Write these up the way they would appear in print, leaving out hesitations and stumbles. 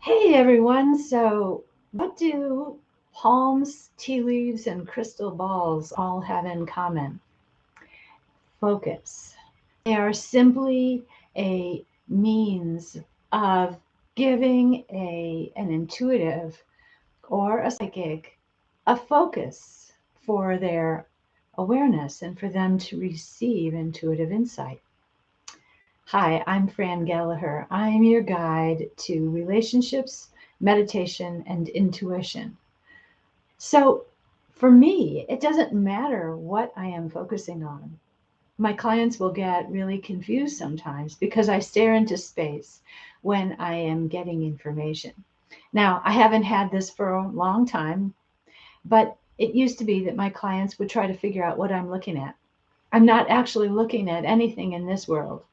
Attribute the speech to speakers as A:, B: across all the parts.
A: Hey everyone, so what do palms, tea leaves, and crystal balls all have in common? Focus. They are simply a means of giving an intuitive or a psychic a focus for their awareness and for them to receive intuitive insight. Hi, I'm Fran Gallagher. I'm your guide to relationships, meditation, and intuition. So, for me, it doesn't matter what I am focusing on. My clients will get really confused sometimes because I stare into space when I am getting information. Now, I haven't had this for a long time, but it used to be that my clients would try to figure out what I'm looking at. I'm not actually looking at anything in this world.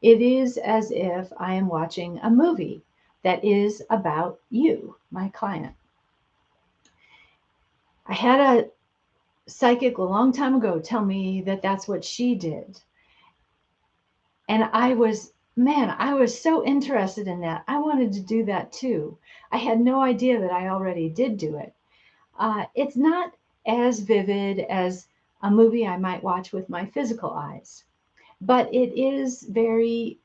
A: It is as if I am watching a movie that is about you, my client. I had a psychic a long time ago tell me that that's what she did. And I was so interested in that. I wanted to do that too. I had no idea that I already did do it. It's not as vivid as a movie I might watch with my physical eyes, but it is very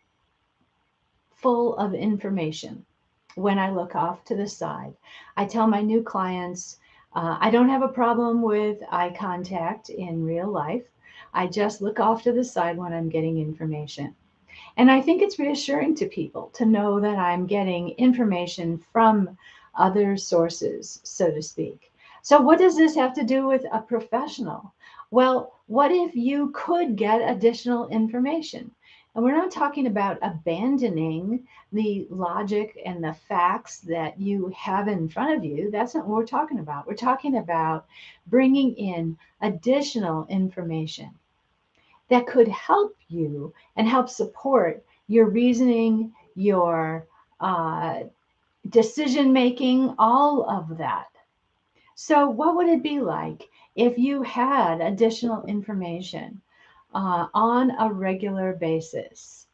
A: full of information when I look off to the side. I tell my new clients I don't have a problem with eye contact in real life. I just look off to the side when I'm getting information. And I think it's reassuring to people to know that I'm getting information from other sources, so to speak. So, what does this have to do with a professional? Well, what if you could get additional information? And we're not talking about abandoning the logic and the facts that you have in front of you. That's not what we're talking about. We're talking about bringing in additional information that could help you and help support your reasoning, your uh, decision making, all of that. So, what would it be like if you had additional information on a regular basis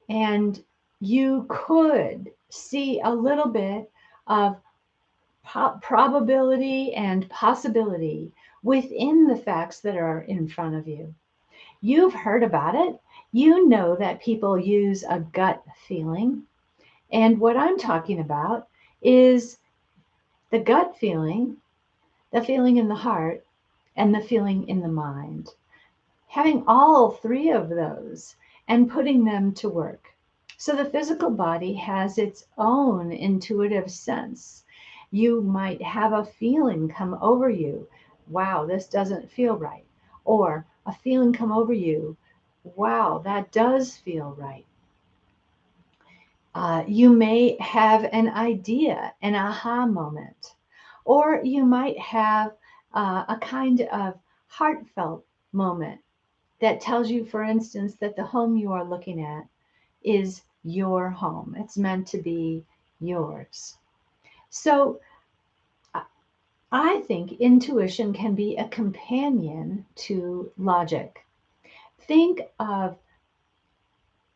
A: and you could see a little bit of probability and possibility within the facts that are in front of you? You've heard about it. You know that people use a gut feeling. And what I'm talking about is the gut feeling, the feeling in the heart, and the feeling in the mind. Having all three of those and putting them to work. So the physical body has its own intuitive sense. You might have a feeling come over you, wow, this doesn't feel right. Or a feeling come over you, wow, that does feel right. You may have an idea, an aha moment, or you might have a kind of heartfelt moment that tells you, for instance, that the home you are looking at is your home. It's meant to be yours. So I think intuition can be a companion to logic. Think of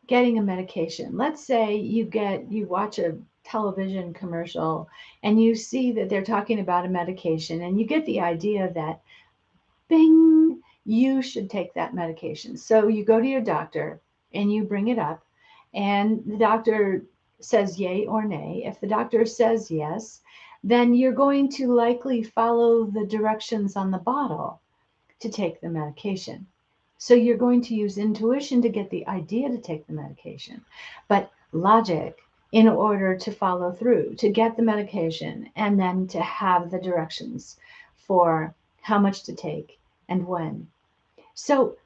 A: getting a medication. Let's say you watch a television commercial and you see that they're talking about a medication and you get the idea that bing, you should take that medication. So you go to your doctor and you bring it up, and the doctor says yay or nay. If the doctor says yes, then you're going to likely follow the directions on the bottle to take the medication. So you're going to use intuition to get the idea to take the medication, but logic in order to follow through, to get the medication, and then to have the directions for how much to take and when. So,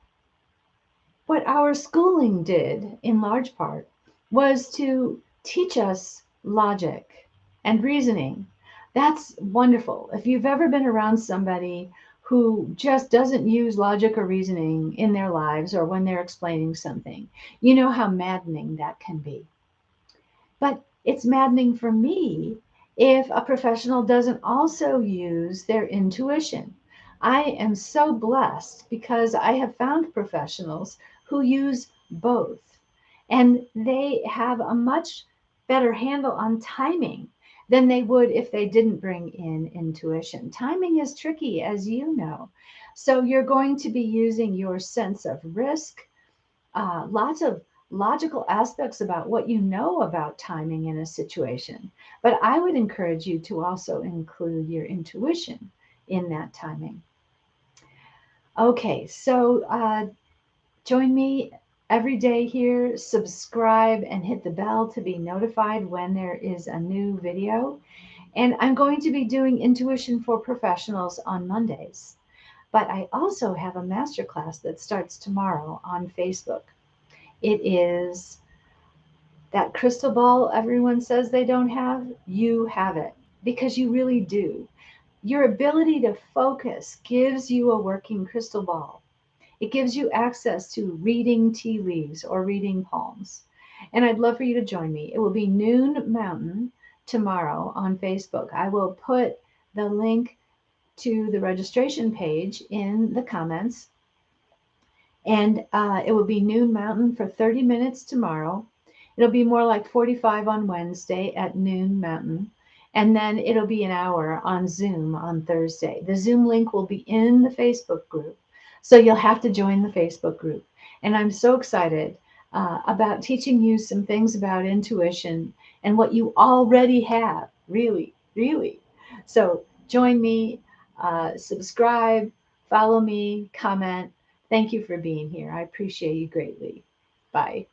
A: what our schooling did in large part was to teach us logic and reasoning. That's wonderful. If you've ever been around somebody who just doesn't use logic or reasoning in their lives or when they're explaining something, you know how maddening that can be. But it's maddening for me if a professional doesn't also use their intuition. I am so blessed because I have found professionals who use both, and they have a much better handle on timing than they would if they didn't bring in intuition. Timing is tricky, as you know. So you're going to be using your sense of risk, lots of logical aspects about what you know about timing in a situation. But I would encourage you to also include your intuition in that timing. Okay, so join me every day here, subscribe and hit the bell to be notified when there is a new video. And I'm going to be doing Intuition for Professionals on Mondays. But I also have a masterclass that starts tomorrow on Facebook. It is that crystal ball everyone says they don't have. You have it because you really do. Your ability to focus gives you a working crystal ball. It gives you access to reading tea leaves or reading palms. And I'd love for you to join me. It will be noon Mountain tomorrow on Facebook. I will put the link to the registration page in the comments. And it will be noon Mountain for 30 minutes tomorrow. It'll be more like 45 on Wednesday at noon Mountain. And then it'll be an hour on Zoom on Thursday. The Zoom link will be in the Facebook group. So you'll have to join the Facebook group. And I'm so excited about teaching you some things about intuition and what you already have. Really, really. So join me, subscribe, follow me, comment. Thank you for being here. I appreciate you greatly. Bye.